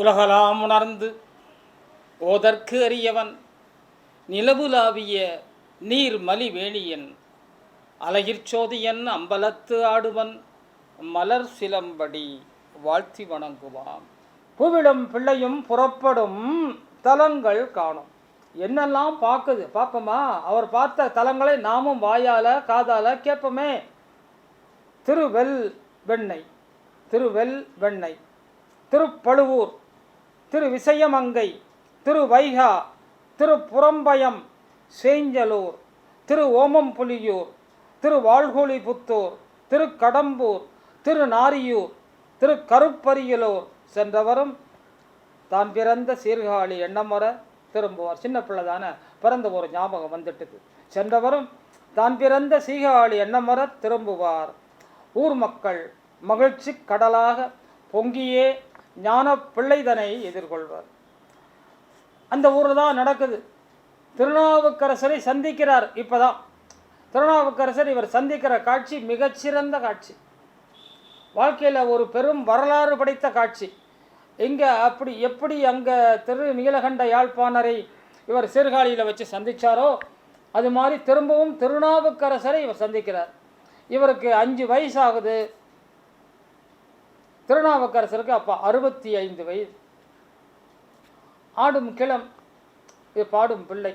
உலகலாம் உணர்ந்து ஓதற்கு அறியவன் நிலவுலாவிய நீர்மலி வேணியன் அலகிற்சோதியன் அம்பலத்து ஆடுவன் மலர் சிலம்படி வாழ்த்தி வணங்குவான். பூவிடும் பிள்ளையும் புறப்படும் தலங்கள் காணும். என்னெல்லாம் பார்ப்போமா? அவர் பார்த்த தலங்களை நாமும் வாயால காதால கேட்போமே. திருவெல் வெண்ணை, திருப்பழுவூர், திருவிசயமங்கை, திருவைகா, திருப்புறம்பயம், சேஞ்சலூர், திரு ஓமம்புலியூர், திருவாழ்கோழிபுத்தூர், திருக்கடம்பூர், திருநாரியூர், திருக்கருப்பரியலூர் சென்றவரும் தான் பிறந்த சீர்காழி எண்ணமர திரும்புவார். சின்ன பிள்ளை தானே, பிறந்த ஒரு ஞாபகம் வந்துட்டுது. சென்றவரும் தான் பிறந்த சீர்காழி எண்ணமர திரும்புவார். ஊர் மக்கள் மகிழ்ச்சி கடலாக பொங்கியே ஞான பிள்ளைதனை எதிர்கொள்வார். அந்த ஊரில் தான் நடக்குது. திருநாவுக்கரசரை சந்திக்கிறார். இப்போதான் திருநாவுக்கரசர் இவர் சந்திக்கிற காட்சி மிகச்சிறந்த காட்சி. வாழ்க்கையில் ஒரு பெரும் வரலாறு படைத்த காட்சி. இங்கே எப்படி அங்கே திரு நீலகண்ட யாழ்ப்பாணரை இவர் சீர்காழியில் வச்சு சந்தித்தாரோ அது மாதிரி திரும்பவும் திருநாவுக்கரசரை இவர் சந்திக்கிறார். இவருக்கு 5 வயசு ஆகுது. திருநாவுக்கரசருக்கு அப்போ 65 வயது. ஆடும் கிளம், இது பாடும் பிள்ளை.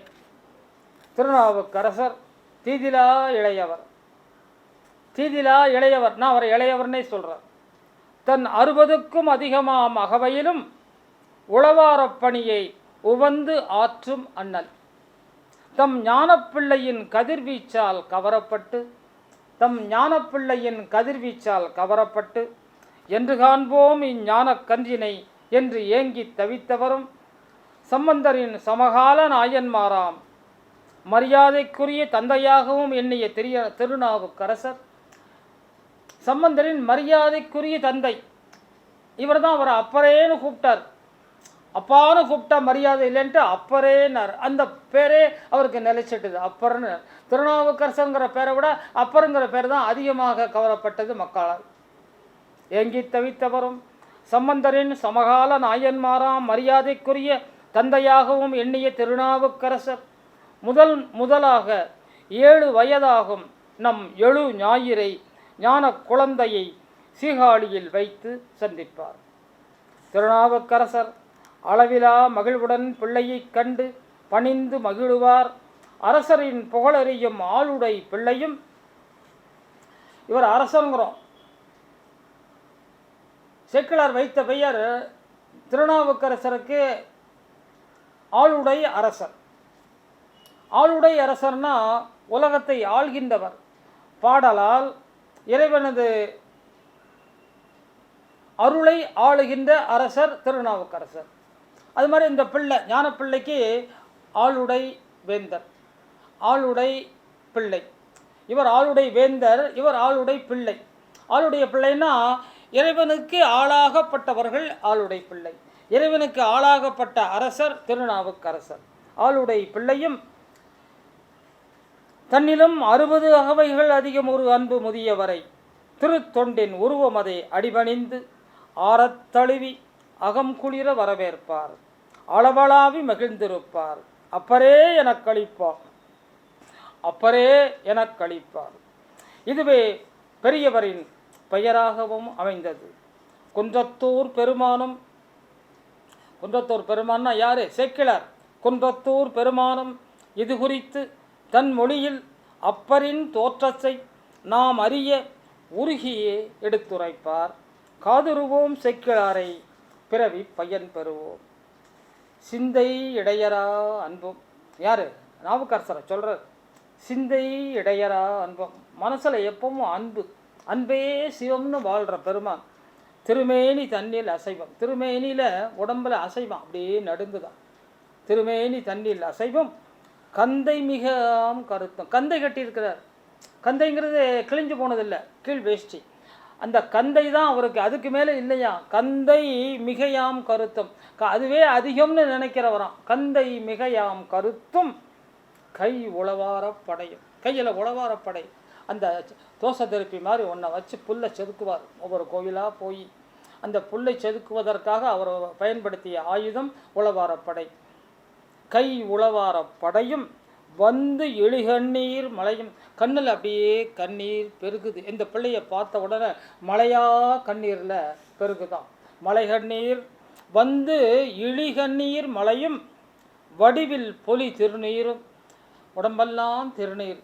திருநாவுக்கரசர் தீதிலா இளையவர். நான் அவரை இளையவர்னே சொல்கிறேன். தன் 60க்கும் அதிகமாம் அகவையிலும் உளவாரப் பணியை உவந்து ஆற்றும் அண்ணல். தம் ஞானப்பிள்ளையின் கதிர்வீச்சால் கவரப்பட்டு என்று காண்போம் இஞ்ஞான கன்றினை என்று ஏங்கி தவித்தவரும் சம்பந்தரின் சமகால நாயன்மாராம் மரியாதைக்குரிய தந்தையாகவும் எண்ணிய திருநாவுக்கரசர் சம்பந்தரின் மரியாதைக்குரிய தந்தை. இவர் தான் அவரை அப்பரேன்னு கூப்பிட்டார். அப்பான்னு கூப்பிட்டா மரியாதை இல்லைன்ட்டு அப்பரேன்னார். அந்த பேரே அவருக்கு நிலைச்சிட்டுது, அப்பர்னு. திருநாவுக்கரசருங்கிற பேரை விட அப்பருங்கிற பேர் தான் அதிகமாக கவரப்பட்டது மக்களால். ஏங்கி தவித்தவரும் சம்பந்தரின் சமகால நாயன்மாராம் மரியாதைக்குரிய தந்தையாகவும் எண்ணிய திருநாவுக்கரசர் முதலாக 7 வயதாகும் நம் எழு ஞாயிறை ஞான குழந்தையை சீர்காழியில் வைத்து சந்திப்பார். திருநாவுக்கரசர் அளவிலா மகிழ்வுடன் பிள்ளையைக் கண்டு பணிந்து மகிழ்வார். அரசரின் புகழறியும் ஆளுடை பிள்ளையும். இவர் அரசருங்கிறோம். சேக்கிழார் வைத்த பெயர் திருநாவுக்கரசருக்கு ஆளுடை அரசர். ஆளுடை அரசர்னா உலகத்தை ஆள்கின்றவர். பாடலால் இறைவனது அருளை ஆளுகின்ற அரசர் திருநாவுக்கரசர். அது மாதிரி இந்த பிள்ளை ஞானப்பிள்ளைக்கு ஆளுடை வேந்தர், ஆளுடை பிள்ளை. இவர் ஆளுடை வேந்தர், இவர் ஆளுடை பிள்ளை. ஆளுடைய பிள்ளைன்னா இறைவனுக்கு ஆளாகப்பட்டவர்கள் ஆளுடை பிள்ளை. இறைவனுக்கு ஆளாகப்பட்ட அரசர் திருநாவுக்கரசர். ஆளுடை பிள்ளையும் தன்னிலும் 60 அகவைகள் அதிகம் ஒரு அன்பு முதியவரை திருத்தொண்டின் உருவமதை அடிபணிந்து ஆரத்தழுவி அகம் குளிர வரவேற்பார். அளவளாவி மகிழ்ந்திருப்பார். அப்பரே எனக் கழிப்பார். இதுவே பெரியவரின் பெயராகவும் அமைந்தது. குன்றத்தூர் பெருமான்னா யாரு? சேக்கிழார். குன்றத்தூர் பெருமானும் இது குறித்து தன் மொழியில் அப்பரின் தோற்றத்தை நாம் அறிய உருகியே எடுத்துரைப்பார். காதுருவோம் சேக்கிழாரை பிறவி பயன் பெறுவோம். சிந்தை இடையரா அன்பும். யாரு? நாவுக்கரசரை சொல்கிறார். சிந்தை இடையரா அன்பும். மனசில் எப்பவும் அன்பே சிவம்னு வாழ்கிற பெருமான். திருமேனி தண்ணில் அசைவம். திருமேனியில் உடம்பில் அசைவம் அப்படியே நடுங்குதான். திருமேனி தண்ணில் அசைவம் கந்தை மிகாம் கருத்தம். கந்தை கட்டியிருக்கிறார். கந்தைங்கிறது கிழிஞ்சு போனதில்லை, கீழ் வேஷ்டி. அந்த கந்தை தான் அவருக்கு, அதுக்கு மேலே இல்லையா. கந்தை மிகையாம் கருத்தம், அதுவே அதிகம்னு நினைக்கிறவராம். கந்தை மிகையாம் கருத்தும் கை உளவார படையும். கையில் உளவார படை, அந்த தோசை திருப்பி மாதிரி ஒன்றை வச்சு புல்லை செதுக்குவார். ஒவ்வொரு கோவிலாக போய் அந்த புல்லை செதுக்குவதற்காக அவர் பயன்படுத்திய ஆயுதம் உளவாரப்படை. கை உளவாரப்படையும் வந்து இழிகண்ணீர் மலையும், கண்ணில் அப்படியே கண்ணீர் பெருகுது. இந்த பிள்ளையை பார்த்த உடனே மலையா கண்ணீரில் பெருகுதான். மலை கண்ணீர் வந்து இழிகண்ணீர் மலையும் வடிவில் பொலி திருநீரும், உடம்பெல்லாம் திருநீர்,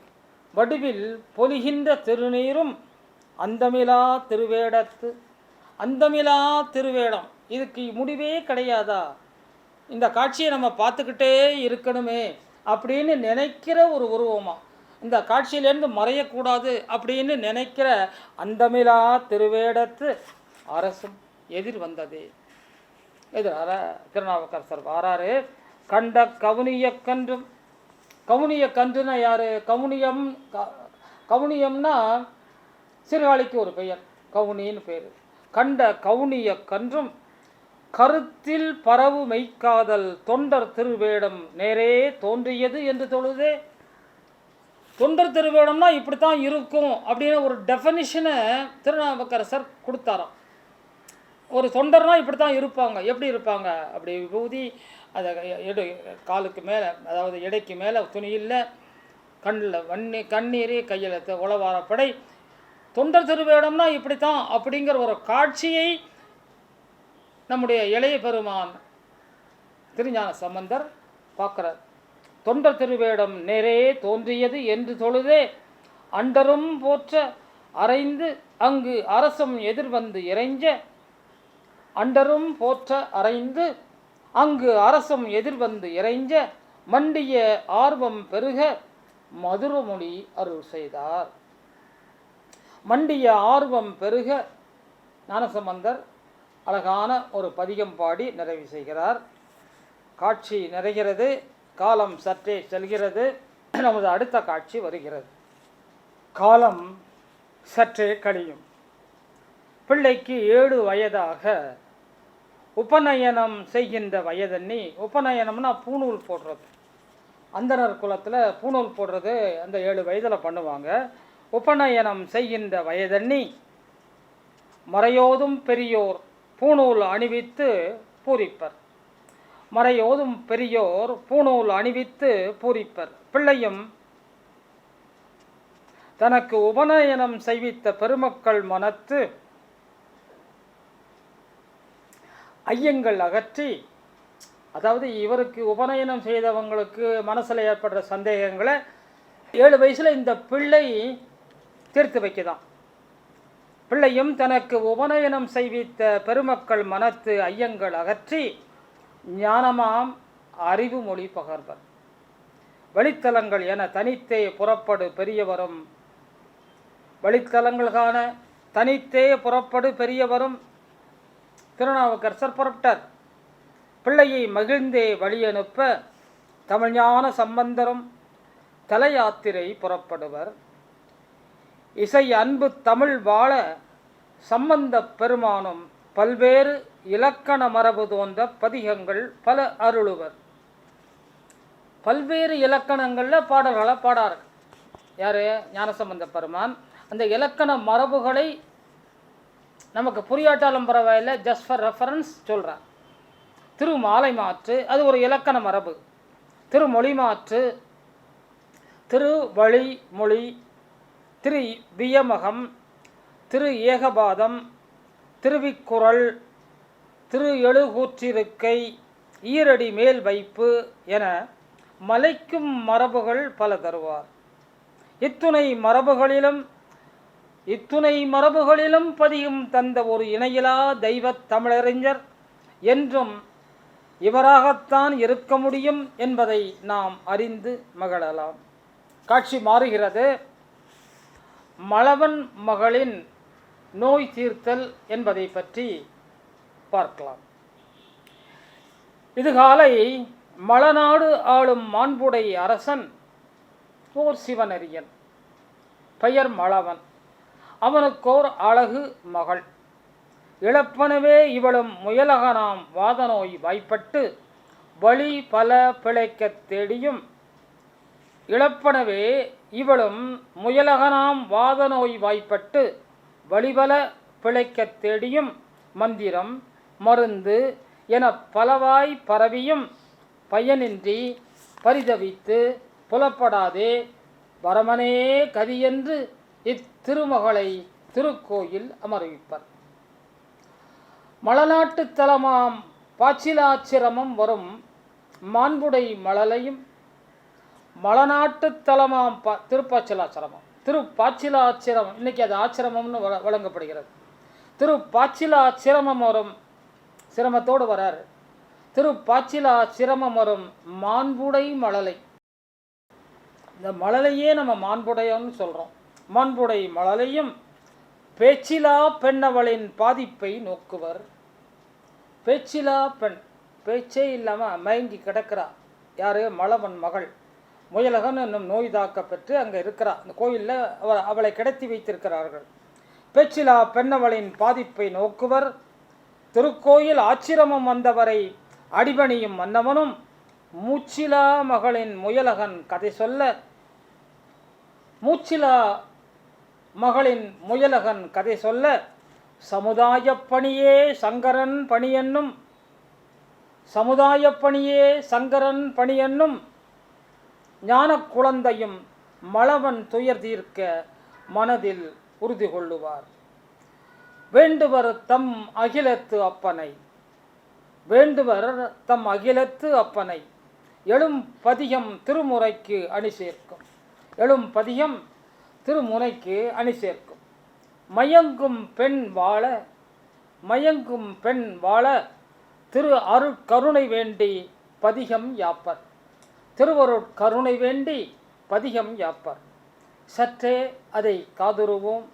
வடிவில் பொலிகின்ற திருநீரும் அந்தமிலா திருவேடத்து. அந்தமிலா திருவேடம், இதுக்கு முடிவே கிடையாதா? இந்த காட்சியை நம்ம பார்த்துக்கிட்டே இருக்கணுமே அப்படின்னு நினைக்கிற ஒரு உருவமாக, இந்த காட்சியிலேருந்து மறையக்கூடாது அப்படின்னு நினைக்கிற அந்தமிலா திருவேடத்து அரசும் எதிர் வந்ததே. எதிரார திருநாவுக்கரசர் வாராரு. கண்ட கவுனிய கன்றும், கவுனிய கன்றுனா யார்? கவுனியம், கவுனியம்னா சிறுகாலிக்கு ஒரு பெயர், கவுனின்னு பேர். கண்ட கவுனிய கன்றும் கருத்தில் பரவு மெய்க்காதல் தொண்டர் திருவேடம் நேரே தோன்றியது என்று தொழுதே. தொண்டர் திருவேடம்னா இப்படித்தான் இருக்கும் அப்படின்னு ஒரு டெஃபனிஷனை திருநாவுக்கரசர் கொடுத்தாராம். ஒரு தொண்டர்னால் இப்படி தான் இருப்பாங்க. எப்படி இருப்பாங்க? அப்படி விபூதி, அதை காலுக்கு மேலே, அதாவது எடைக்கு மேலே துணி இல்லை, கண்ணில் கண்ணீர், கையில் உளவாரப்படை. தொண்டர் திருவேடம்னா இப்படித்தான் அப்படிங்கிற ஒரு காட்சியை நம்முடைய இளைய பெருமான் திருஞான சம்பந்தர் பார்க்குறார். தொண்டர் திருவேடம் நேரே தோன்றியது என்று தொழுதே அண்டரும் போற்ற அறைந்து அங்கு அரசும் எதிர்வந்து இறைஞ்ச, அண்டரும் போற்ற அறைந்து அங்கு அரசும் எதிர்வந்து இறைஞ்ச மண்டிய ஆர்வம் பெருக மதுரமொழி அருள் செய்தார். மண்டிய ஆர்வம் பெருக ஞானசம்பந்தர் அழகான ஒரு பதிகம் பாடி நிறைவு செய்கிறார். காட்சி நிறைகிறது, காலம் சற்றே செல்கிறது. நமது அடுத்த காட்சி வருகிறது. காலம் சற்றே கழியும். பிள்ளைக்கு 7 வயதாக உபநயனம் செய்கின்ற வயதண்ணி. உபநயனம்னா பூணூல் போடுறது. அந்தனர் குலத்தில் பூணூல் போடுறது அந்த 7 வயதில் பண்ணுவாங்க. உபநயனம் செய்கின்ற வயதண்ணி மறையோதும் பெரியோர் பூணூல் அணிவித்து பூரிப்பர். மறையோதும் பெரியோர் பூணூல் அணிவித்து பூரிப்பர். பிள்ளையும் தனக்கு உபநயனம் செய்வித்த பெருமக்கள் மனத்து ஐயங்கள் அகற்றி, அதாவது இவருக்கு உபநயனம் செய்தவங்களுக்கு மனசில் ஏற்படுற சந்தேகங்களை 7 வயசில் இந்த பிள்ளை தீர்த்து வைக்கதான். பிள்ளையும் தனக்கு உபநயனம் செய்வித்த பெருமக்கள் மனத்து ஐயங்கள் அகற்றி ஞானமாம் அறிவு மொழி பகர்வர். வழித்தலங்கள் என தனித்தே புறப்படு பெரியவரும், வழித்தலங்களுக்கான தனித்தே புறப்படு பெரியவரும் திருநாவுக்கரசர் புறப்பட்டார். பிள்ளையை மகிழ்ந்தே வழியனுப்ப தமிழ்ஞான சம்பந்தரும் தல யாத்திரை புறப்படுவர். இசை அன்பு தமிழ் வாழ சம்பந்த பெருமானும் பல்வேறு இலக்கண மரபு தோன்ற பதிகங்கள் பல அருளுவர். பல்வேறு இலக்கணங்களில் பாடல்களை பாடார்கள். யார்? ஞானசம்பந்த பெருமான். அந்த இலக்கண மரபுகளை நமக்கு புரியாட்டாலும் பரவாயில்லை, ஜஸ்ட் ஃபார் ரெஃபரன்ஸ் சொல்கிறார். திருமாலை மாற்று அது ஒரு இலக்கண மரபு. திருமொழி மாற்று, திருவழிமொழி, திரு வியமகம், திரு ஏகபாதம், திருவிக்குறள், திரு எழுகூற்றிருக்கை, ஈரடி மேல் வைப்பு என மலைக்கும் மரபுகள் பல தருவார். இத்துணை மரபுகளிலும் பதியும் தந்த ஒரு இணையிலா தெய்வத் தமிழறிஞர் என்றும் இவராகத்தான் இருக்க முடியும் என்பதை நாம் அறிந்து மகிழலாம். காட்சி மாறுகிறது. மழவன் மகளின் நோய் தீர்த்தல் என்பதை பற்றி பார்க்கலாம். இதுகாலை மலநாடு ஆளும் மாண்புடை அரசன் ஓர் சிவனரியன், பெயர் மழவன். அவனுக்கோர் அழகு மகள். இழப்பனவே இவளும் முயலகனாம் வாதநோய் வாய்ப்பட்டு வழி பல பிழைக்கத் தேடியும், இழப்பனவே இவளும் முயலகனாம் வாதநோய் வாய்ப்பட்டு வழிபல பிழைக்கத் தேடியும் மந்திரம், மருந்து என பலவாய் பரவியும் பயனின்றி பரிதவித்து புலப்படாதே வரமனே கதியென்று இத்திருமகளை திருக்கோயில் அமர்விப்பர். மலநாட்டு தலமாம் பாச்சிலாச்சிரமம் வரும் மாண்புடை மழலையும் மலநாட்டு தலமாம் திருப்பாச்சிலாச்சிரமம் திருப்பாச்சிலாச்சிரமம் இன்னைக்கு அது ஆச்சிரமம்னு வழங்கப்படுகிறது. திருப்பாச்சிலாச்சிரமம் வரும் சிரமத்தோடு வராரு. திருப்பாச்சிலாச்சிரமம் வரும் மாண்புடை மழலை. இந்த மழலையே நம்ம மாண்புடையன்னு சொல்கிறோம். மாண்புடை மழலையும் பேச்சிலா பெண்ணவளின் பாதிப்பை நோக்குவர். பேச்சிலா பெண், பேச்சே இல்லாமல் மயங்கி கிடக்கிறா. யார்? மலவன் மகள் முயலகன் என்னும் நோய் தாக்க பெற்று அங்கே இருக்கிறா. அந்த கோயிலில் அவளை கிடத்தி வைத்திருக்கிறார்கள். பேச்சிலா பெண்ணவளின் பாதிப்பை நோக்குவர். திருக்கோயில் ஆச்சிரமம் வந்தவரை அடிபணியும் மன்னவனும் மூச்சிலா மகளின் முயலகன் கதை சொல்ல மூச்சிலா மகளின் முயலகன் கதை சொல்ல சமுதாய பணியே சங்கரன் பணியென்னும் சமுதாய பணியே சங்கரன் பணியென்னும் ஞான குழந்தையும் மலவன் துயர் தீர்க்க மனதில் உறுதி கொள்ளுவார். வேண்டுவர் தம் அகிலத்து அப்பனை வேண்டுவர் தம் அகிலத்து அப்பனை எழும் பதிகம் திருமுறைக்கு அணி சேர்க்கும். எழும் பதிகம் திருமுறைக்கு அணி சேர்க்கும். மயங்கும் பெண் வாழ மயங்கும் பெண் வாழ திரு அருட்கருணை வேண்டி பதிகம் யாப்பர். திருவருட்கருணை வேண்டி பதிகம் யாப்பர். சற்றே அதை காதுருவோம்.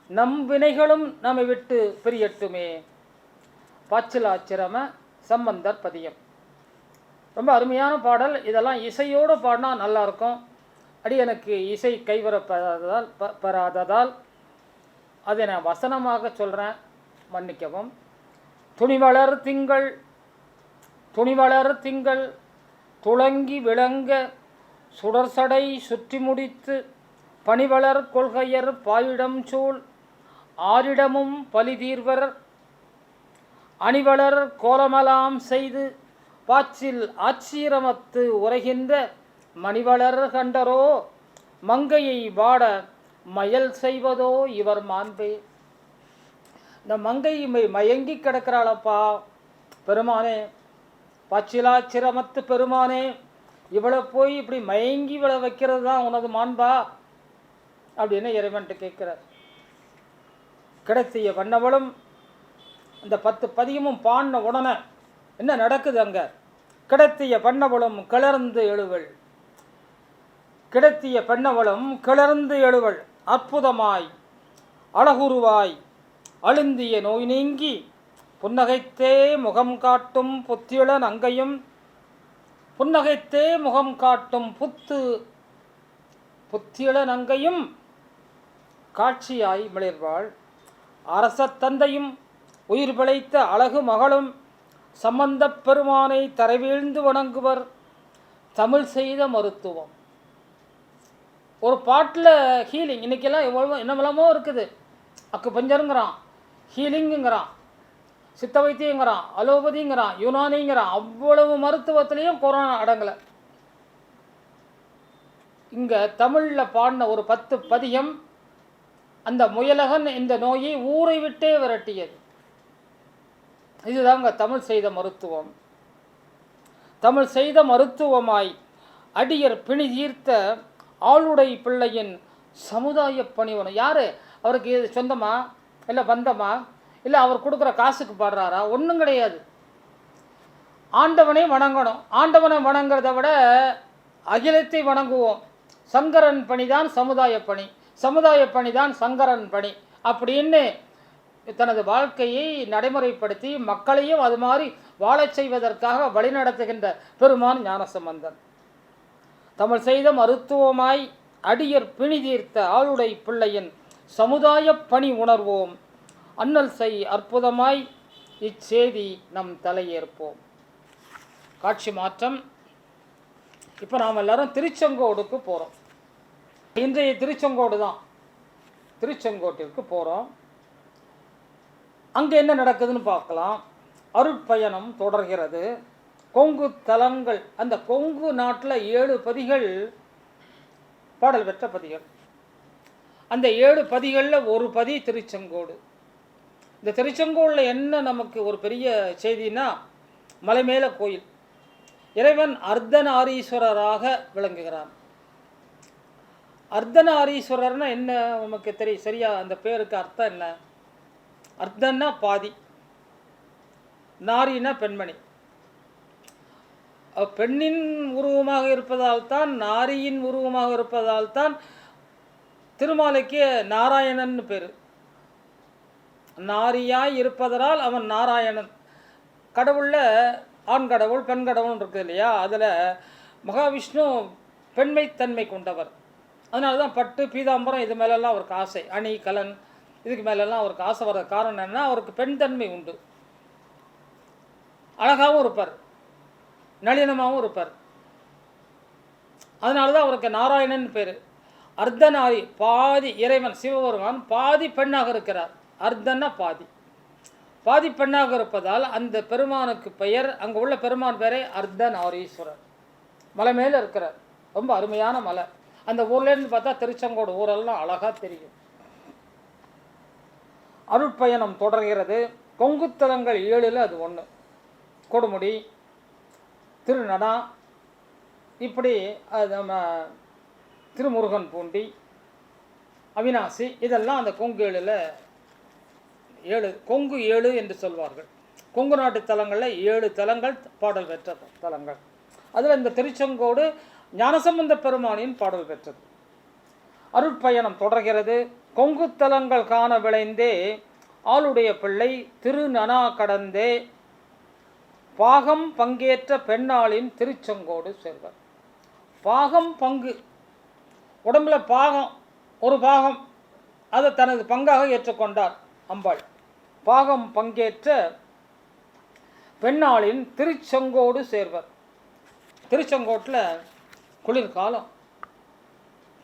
நம் வினைகளும் நம்மை விட்டு பிரியட்டுமே. பாச்சிலாச்சிரம சம்பந்தர் பதியம். ரொம்ப அருமையான பாடல். இதெல்லாம் இசையோடு பாடினா நல்லாயிருக்கும். எனக்கு இசை பெறாததால் அதை நான் வசனமாக சொல்கிறேன், மன்னிக்கவும். துணிவளர் திங்கள் துணிவளர் திங்கள் துளங்கி விளங்க சுடர்சடை சுற்றி முடித்து பணிவளர் கொள்கையர் பாயிடம் சூழ் ஆரிடமும் பலிதீர்வர் அணிவளர் கோலமலாம் செய்து பாச்சில் ஆச்சீரமத்து உரைகின்ற மணிவளர் கண்டரோ மங்கையை வாட மயல் செய்வதோ இவர் மாண்பே. இந்த மங்கை மயங்கி கிடக்கிறாளப்பா பெருமானே, பாச்சிலாச்சிரமத்து பெருமானே, இவளை போய் இப்படி மயங்கி இவளை வைக்கிறது தான் உனது மாண்பா அப்படின்னு இறைவன்ட்டு கேட்கிறார். கிடைத்திய வண்ணவளும் இந்த 10 பதியமும் பாடின உடனே என்ன நடக்குது அங்கே? கிடைத்திய பண்ணவளும் கிளர்ந்து எழுவள். கிடைத்திய பெண்ணவளும் கிளர்ந்து எழுவள். அற்புதமாய் அழகுருவாய் அழுந்திய நோய் நீங்கி புன்னகைத்தே முகம் காட்டும் புத்தியளன் அங்கையும் புன்னகைத்தே முகம் காட்டும் புத்தியளன் அங்கையும் காட்சியாய் மிளிர்வாள். அரச தந்தையும் உயிர் பிழைத்த அழகு மகளும் சம்பந்த பெருமானை தரைவீழ்ந்து வணங்குவர். தமிழ் செய்த மருத்துவம். ஒரு பாட்டில் ஹீலிங், இன்றைக்கெல்லாம் என்னமெல்லாமோ இருக்குது. அக்கு பஞ்சருங்கிறான், ஹீலிங்குங்கிறான், சித்த வைத்தியங்கிறான், அலோபதிங்கிறான், யுனானிங்கிறான். அவ்வளவு மருத்துவத்திலையும் கொரோனா அடங்கலை. இங்கே தமிழில் பாடின ஒரு 10 பதியம் அந்த முயலகன் இந்த நோயை ஊரை விட்டே விரட்டியது. இதுதாங்க தமிழ் செய்த மருத்துவம். தமிழ் செய்த மருத்துவமாய் அடியர் பிணி தீர்த்த ஆளுடை பிள்ளையின் சமுதாய பணிவனம். யார் அவருக்கு? இது சொந்தமா இல்லை பந்தமா இல்லை அவர் கொடுக்குற காசுக்கு பாடுறாரா? ஒன்றும் கிடையாது. ஆண்டவனை வணங்கணும். ஆண்டவனை வணங்குறத விட அகிலத்தை வணங்குவோம். சங்கரன் பணிதான் சமுதாய பணி, சமுதாய பணி தான் சங்கரன் பணி அப்படின்னு தனது வாழ்க்கையை நடைமுறைப்படுத்தி மக்களையும் அது மாதிரி வாழச் செய்வதற்காக வழிநடத்துகின்ற பெருமான் ஞானசம்பந்தன். தமிழ் செய்த மருத்துவமாய் அடியர் பிணி தீர்த்த ஆளுடை பிள்ளையின் சமுதாய பணி உணர்வோம். அண்ணல் செய் அற்புதமாய் இச்செய்தி நம் தலையேற்போம். காட்சி மாற்றம். இப்போ நாம் எல்லாரும் திருச்செங்கோடுக்கு போகிறோம். இன்றைய திருச்செங்கோடு தான். திருச்செங்கோட்டிற்கு போகிறோம். அங்கே என்ன நடக்குதுன்னு பார்க்கலாம். அருட்பயணம் தொடர்கிறது. கொங்கு தலங்கள், அந்த கொங்கு நாட்டில் 7 பதிகள் பாடல் பெற்ற பதிகள். அந்த 7 பதிகளில் ஒரு பதி திருச்செங்கோடு. இந்த திருச்செங்கோடில் என்ன நமக்கு ஒரு பெரிய செய்தின்னா, மலை மேல கோயில், இறைவன் அர்த்தநாரீஸ்வரராக விளங்குகிறான். அர்த்தநாரீஸ்வரர்னா என்ன நமக்கு தெரியும் சரியா? அந்த பேருக்கு அர்த்தம் என்ன? அர்த்தன்னா பாதி, நாரினா பெண்மணி. பெண்ணின் உருவமாக இருப்பதால் தான், நாரியின் உருவமாக இருப்பதால் தான் திருமாலைக்கு நாராயணன் பேர். நாரியாய் இருப்பதனால் அவன் நாராயணன். கடவுளில் ஆண் கடவுள் பெண் கடவுள் இருக்குது இல்லையா? அதில் மகாவிஷ்ணு பெண்மைத்தன்மை கொண்டவர். அதனால தான் பட்டு பீதாம்பரம் இது மேலெல்லாம் அவருக்கு ஆசை. அணி கலன் இதுக்கு மேலெல்லாம் அவருக்கு ஆசை வர்ற காரணம் என்னன்னா, அவருக்கு பெண் தன்மை உண்டு. அழகாகவும் இருப்பார், நளினமாகவும் இருப்பார். அதனால தான் அவருக்கு நாராயணன் பேர். அர்த்தநாரி, பாதி இறைவன் சிவபெருமான் பாதி பெண்ணாக இருக்கிறார். அர்த்தன்னா பாதி, பாதி பெண்ணாக இருப்பதால் அந்த பெருமானுக்கு பெயர், அங்கே உள்ள பெருமான் பேரே அர்த்தநாரீஸ்வரர். மலை மேலே இருக்கிறார், ரொம்ப அருமையான மலை. அந்த ஊர்லேருந்து பார்த்தா திருச்செங்கோடு ஊரெல்லாம் அழகாக தெரியும். அருட்பயணம் தொடர்கிறது. கொங்குத்தலங்கள் 7ல் அது ஒன்று. கொடுமுடி, திருநடா, இப்படி நம்ம திருமுருகன் பூண்டி, அவினாசி, இதெல்லாம் அந்த கொங்கு 7ல் 7 கொங்கு 7 என்று சொல்வார்கள். கொங்கு நாட்டு தலங்களில் 7 தலங்கள் பாடல் பெற்ற தலங்கள். அதில் இந்த திருச்செங்கோடு ஞானசம்பந்த பெருமானின் பாடல் பெற்றது. அருட்பயணம் தொடர்கிறது. கொங்கு தலங்கள் காண விளைந்தே ஆளுடைய பிள்ளை திருநனா கடந்தே பாகம் பங்கேற்ற பெண்ணாளின் திருச்செங்கோடு சேர்வர். பாகம் பங்கு, உடம்புல பாகம், ஒரு பாகம், அதை தனது பங்காக ஏற்றுக்கொண்டார் அம்பாள். பாகம் பங்கேற்ற பெண்ணாளின் திருச்செங்கோடு சேர்வர். திருச்செங்கோட்டில் குளிர்காலம்,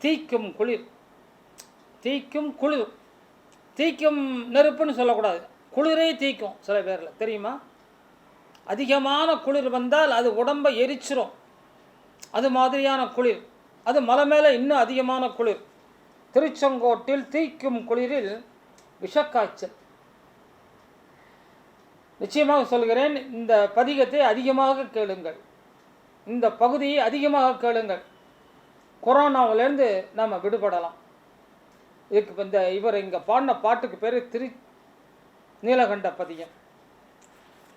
தீக்கும் குளிர், தீக்கும் குளிர், தீக்கும் நெருப்புன்னு சொல்லக்கூடாது, குளிரே தீக்கும். சில பேரில் தெரியுமா? அதிகமான குளிர் வந்தால் அது உடம்பை எரிச்சிரும், அது மாதிரியான குளிர். அது மலை மேலே இன்னும் அதிகமான குளிர். திருச்செங்கோட்டில் தீக்கும் குளிரில் விஷக்காய்ச்சல். நிச்சயமாக சொல்கிறேன், இந்த பதிகத்தை அதிகமாக கேளுங்கள், இந்த பகுதியை அதிகமாக கேளுங்கள். கொரோனாவிலேருந்து நாம் விடுபடலாம். இதுக்கு இந்த இவர் இங்கே பாடின பாட்டுக்கு பேர் நீலகண்ட பதியம்.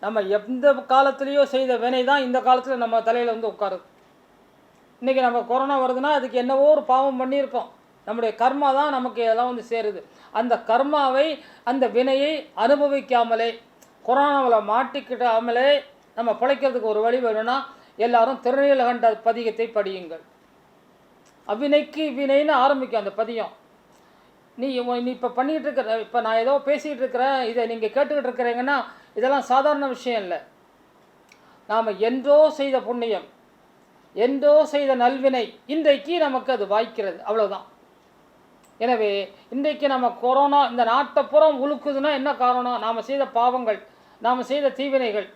நம்ம எந்த காலத்துலேயோ செய்த வினை தான் இந்த காலத்தில் நம்ம தலையில் வந்து உட்காருது. இன்றைக்கி நம்ம கொரோனா வருதுன்னா அதுக்கு என்னவோ ஒரு பாவம் பண்ணியிருக்கோம். நம்முடைய கர்மா தான் நமக்கு இதெல்லாம் வந்து சேருது. அந்த கர்மாவை, அந்த வினையை அனுபவிக்காமலே, கொரோனாவில் மாட்டிக்கிட்டாமலே நம்ம பிழைக்கிறதுக்கு ஒரு வழி வேணும்னா எல்லாரும் திருநீலகண்ட பதிகத்தை படியுங்கள். அவ்வினைக்கு வினைன்னு ஆரம்பிக்கும் அந்த பதியம். நீ இப்போ பண்ணிக்கிட்டு இருக்கிற, இப்போ நான் ஏதோ பேசிக்கிட்டு இருக்கிறேன், இதை நீங்கள் கேட்டுக்கிட்டு இருக்கிறீங்கன்னா இதெல்லாம் சாதாரண விஷயம் இல்லை. நாம் என்றோ செய்த புண்ணியம், என்றோ செய்த நல்வினை இன்றைக்கு நமக்கு அது வாய்க்கிறது, அவ்வளோதான். எனவே இன்றைக்கு நம்ம கொரோனா இந்த நாட்டை புறம் உழுக்குதுன்னா என்ன காரணம்? நாம் செய்த பாவங்கள், நாம் செய்த தீவினைகள்,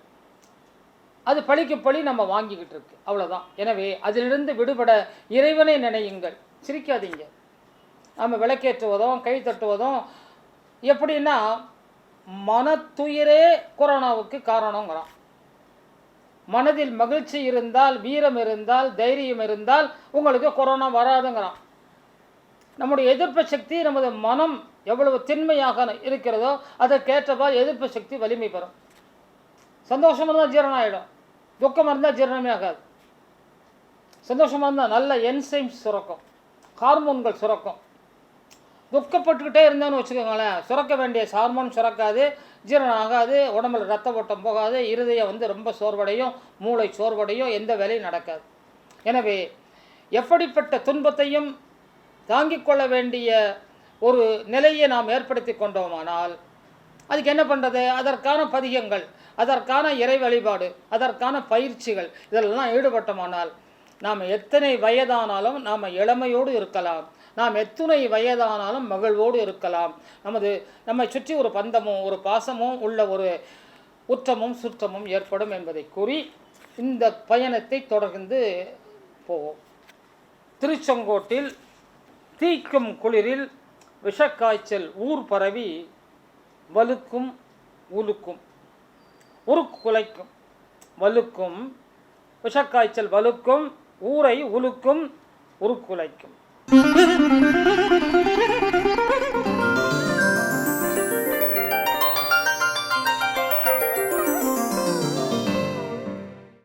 அது பழிக்கு பழி நம்ம வாங்கிக்கிட்டு இருக்கு, அவ்வளோதான். எனவே அதிலிருந்து விடுபட இறைவனை நினையுங்கள், சிரிக்காதீங்க. நம்ம விளக்கேற்றுவதும் கை தட்டுவதும் எப்படின்னா மனத்துயிரே கொரோனாவுக்கு காரணங்கிறான். மனதில் மகிழ்ச்சி இருந்தால், வீரம் இருந்தால், தைரியம் இருந்தால் உங்களுக்கு கொரோனா வராதுங்கிறான். நம்முடைய எதிர்ப்பு சக்தி, நமது மனம் எவ்வளவு திண்மையாக இருக்கிறதோ அதற்கேற்றவாறு எதிர்ப்பு சக்தி வலிமை பெறும். சந்தோஷமாக இருந்தால் ஜீரணம் ஆகிடும், துக்கமாக இருந்தால் ஜீரணமே ஆகாது. சந்தோஷமாக இருந்தால் நல்ல என்சைம்ஸ் சுரக்கும், ஹார்மோன்கள் சுரக்கும். துக்கப்பட்டுக்கிட்டே இருந்தோன்னு வச்சுக்கோங்களேன், சுரக்க வேண்டிய ஹார்மோன் சுரக்காது, ஜீரணம் ஆகாது, உடம்புல ரத்த ஓட்டம் போகாது, இருதயம் வந்து ரொம்ப சோர்வடையும், மூளை சோர்வடையும், எந்த வேலையும் நடக்காது. எனவே எப்படிப்பட்ட துன்பத்தையும் தாங்கிக் கொள்ள வேண்டிய ஒரு நிலையை நாம் ஏற்படுத்தி கொண்டோமானால் அதுக்கு என்ன பண்ணுறது? அதற்கான பதிகங்கள், அதற்கான இறை வழிபாடு, அதற்கான பயிற்சிகள் இதெல்லாம் ஈடுபட்டோமானால் நாம் எத்தனை வயதானாலும் நாம் இளமையோடு இருக்கலாம், நாம் எத்தனை வயதானாலும் மகிழ்வோடு இருக்கலாம். நம்மை சுற்றி ஒரு பந்தமும் ஒரு பாசமும் உள்ள ஒரு உற்றமும் சுற்றமும் ஏற்படும் என்பதை கூறி இந்த பயணத்தை தொடர்ந்து போவோம். திருச்செங்கோட்டில் தீக்கும் குளிரில் விஷக்காய்ச்சல் ஊர் பரவி வலுக்கும் உலுக்கும் உருக்குலைக்கும். வலுக்கும் விஷக்காய்ச்சல் வலுக்கும், ஊரை உலுக்கும், உருக்குலைக்கும்.